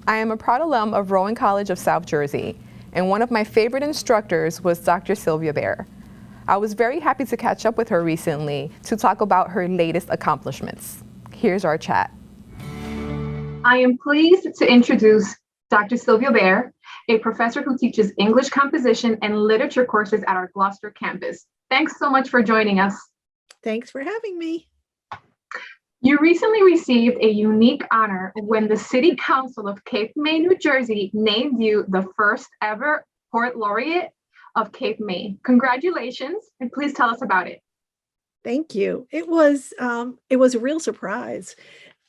I am a proud alum of Rowan College of South Jersey, and one of my favorite instructors was Dr. Sylvia Baer. I was very happy to catch up with her recently to talk about her latest accomplishments. Here's our chat. I am pleased to introduce Dr. Sylvia Baer, a professor who teaches English composition and literature courses at our Gloucester campus. Thanks so much for joining us. Thanks for having me. You recently received a unique honor when the City Council of Cape May, New Jersey named you the first ever Poet Laureate of Cape May. Congratulations, and please tell us about it. Thank you. It was a real surprise.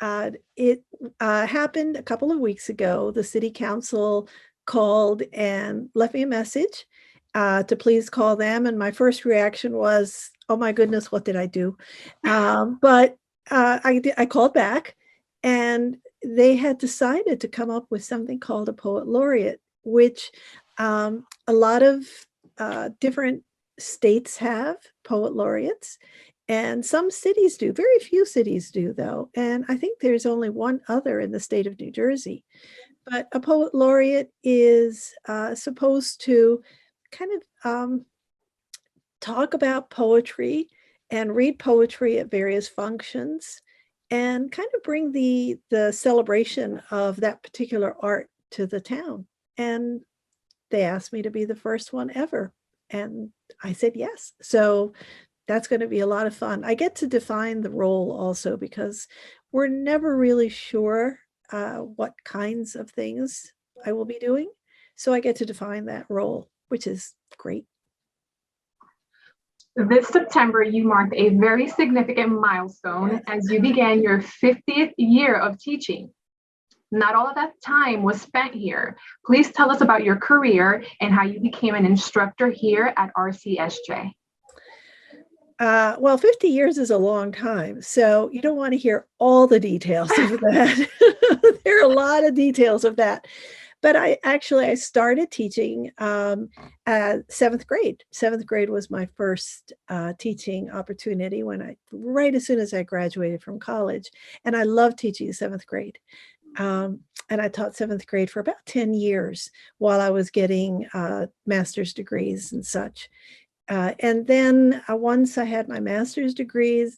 It happened a couple of weeks ago. The City Council called and left me a message to please call them, and my first reaction was, "Oh my goodness, what did I do?" But I called back, and they had decided to come up with something called a Poet Laureate, which a lot of different states have poet laureates, and some cities do. Very few cities do, though. And I think there's only one other in the state of New Jersey. But a poet laureate is supposed to kind of talk about poetry and read poetry at various functions and kind of bring the celebration of that particular art to the town. And they asked me to be the first one ever. And I said yes. So that's going to be a lot of fun. I get to define the role also because we're never really sure what kinds of things I will be doing. So I get to define that role, which is great. This September, you marked a very significant milestone as you began your 50th year of teaching. Not all of that time was spent here. Please tell us about your career and how you became an instructor here at RCSJ. Well, 50 years is a long time, so you don't want to hear all the details of that. There are a lot of details of that. But I started teaching at seventh grade. Seventh grade was my first teaching opportunity right as soon as I graduated from college. And I loved teaching seventh grade. And I taught seventh grade for about 10 years while I was getting master's degrees and such. And then once I had my master's degrees,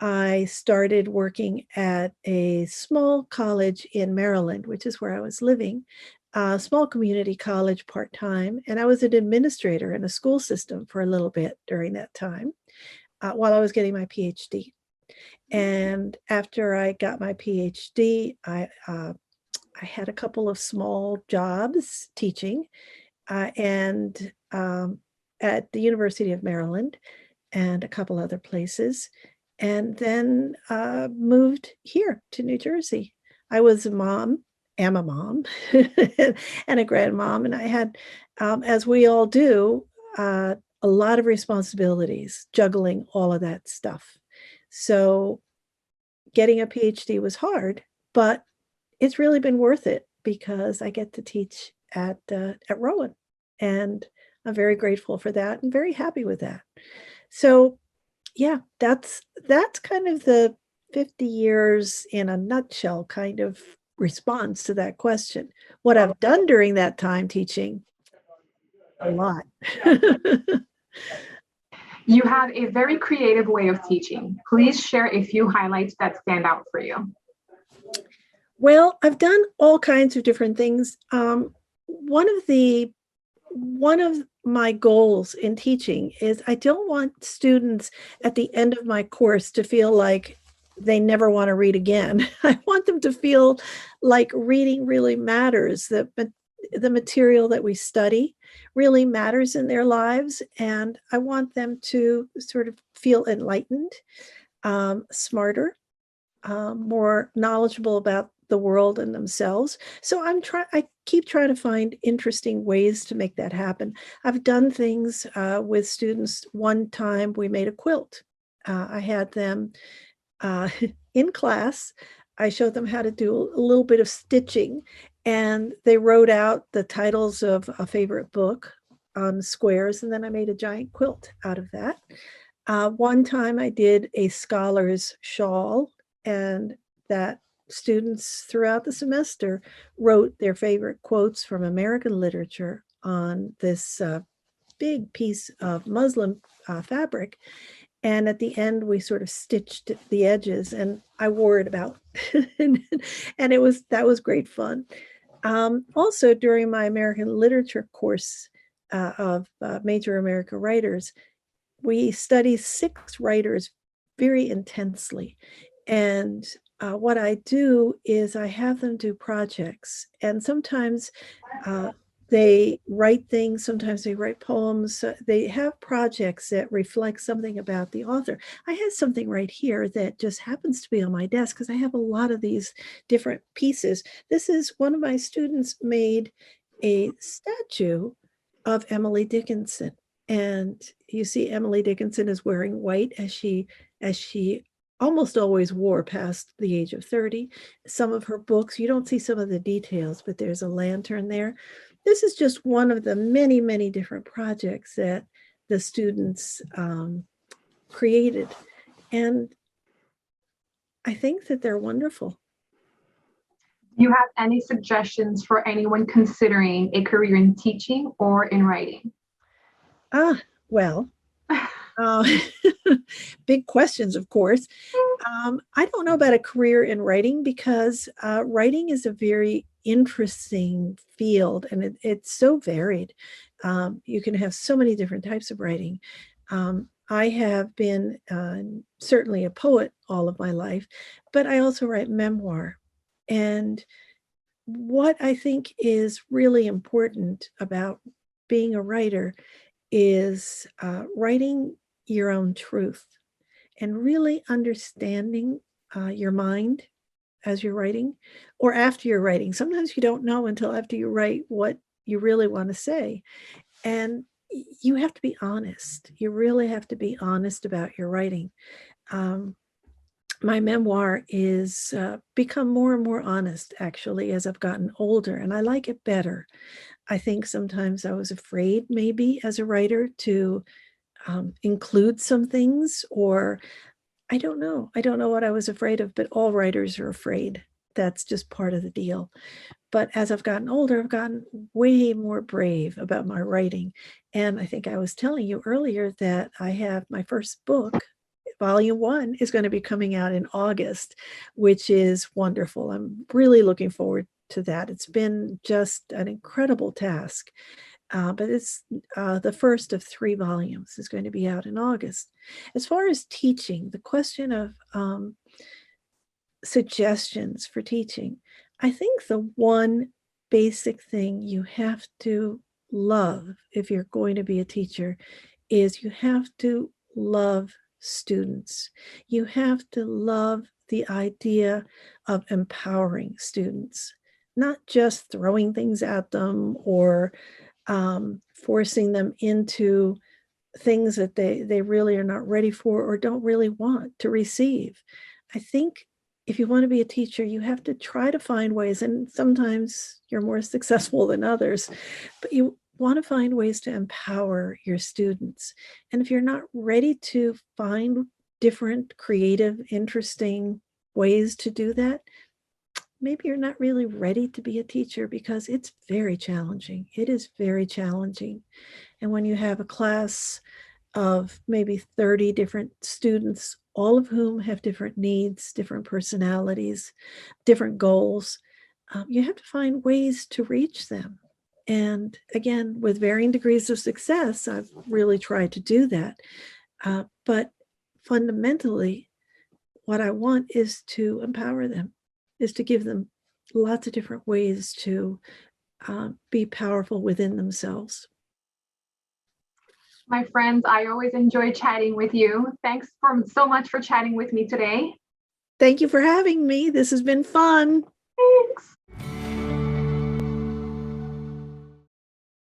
I started working at a small college in Maryland, which is where I was living, a small community college part-time. And I was an administrator in a school system for a little bit during that time while I was getting my PhD. And after I got my PhD, I had a couple of small jobs teaching and at the University of Maryland and a couple other places, and then moved here to New Jersey. I was am a mom, and a grandmom, and I had, as we all do, a lot of responsibilities, juggling all of that stuff. So getting a PhD was hard, but it's really been worth it because I get to teach at Rowan, and I'm very grateful for that and very happy with that. So yeah, that's kind of the 50 years in a nutshell kind of response to that question. What I've done during that time teaching, a lot. You have a very creative way of teaching. Please share a few highlights that stand out for you. Well, I've done all kinds of different things. One of my goals in teaching is I don't want students at the end of my course to feel like they never want to read again. I want them to feel like reading really matters, that the material that we study really matters in their lives. And I want them to sort of feel enlightened, smarter, more knowledgeable about the world and themselves. So I keep trying to find interesting ways to make that happen. I've done things with students. One time we made a quilt. I had them in class. I showed them how to do a little bit of stitching, and they wrote out the titles of a favorite book on squares, and then I made a giant quilt out of that. One time I did a scholar's shawl, and that students throughout the semester wrote their favorite quotes from American literature on this big piece of muslin fabric. And at the end, we sort of stitched the edges, and I wore it about, and that was great fun. Also, during my American literature course of major American writers, we study 6 writers very intensely. And what I do is I have them do projects, and sometimes they write things, sometimes they write poems. They have projects that reflect something about the author. I have something right here that just happens to be on my desk because I have a lot of these different pieces. This is one of my students made a statue of Emily Dickinson. And you see Emily Dickinson is wearing white as she almost always wore past the age of 30. Some of her books, you don't see some of the details, but there's a lantern there. This is just one of the many, many different projects that the students created. And I think that they're wonderful. Do you have any suggestions for anyone considering a career in teaching or in writing? Well, big questions, of course. I don't know about a career in writing because writing is a very interesting field, and it's so varied. You can have so many different types of writing. I have been certainly a poet all of my life, but I also write memoir. And what I think is really important about being a writer is writing your own truth and really understanding your mind as you're writing or after you're writing. Sometimes you don't know until after you write what you really want to say. And you have to be honest. You really have to be honest about your writing. My memoir is become more and more honest, actually, as I've gotten older, and I like it better. I think sometimes I was afraid, maybe, as a writer to include some things, or I don't know. I don't know what I was afraid of, but all writers are afraid. That's just part of the deal. But as I've gotten older, I've gotten way more brave about my writing. And I think I was telling you earlier that I have my first book, volume 1, is going to be coming out in August, which is wonderful. I'm really looking forward to that. It's been just an incredible task. But it's the first of 3 volumes is going to be out in August. As far as teaching, the question of suggestions for teaching, I think the one basic thing you have to love if you're going to be a teacher is you have to love students. You have to love the idea of empowering students, not just throwing things at them or forcing them into things that they really are not ready for or don't really want to receive. I think if you want to be a teacher, you have to try to find ways, and sometimes you're more successful than others, but you want to find ways to empower your students. And if you're not ready to find different, creative, interesting ways to do that, maybe you're not really ready to be a teacher because it's very challenging. It is very challenging. And when you have a class of maybe 30 different students, all of whom have different needs, different personalities, different goals, you have to find ways to reach them. And again, with varying degrees of success, I've really tried to do that. But fundamentally, what I want is to empower them, is to give them lots of different ways to be powerful within themselves. My friends, I always enjoy chatting with you. Thanks so much for chatting with me today. Thank you for having me. This has been fun.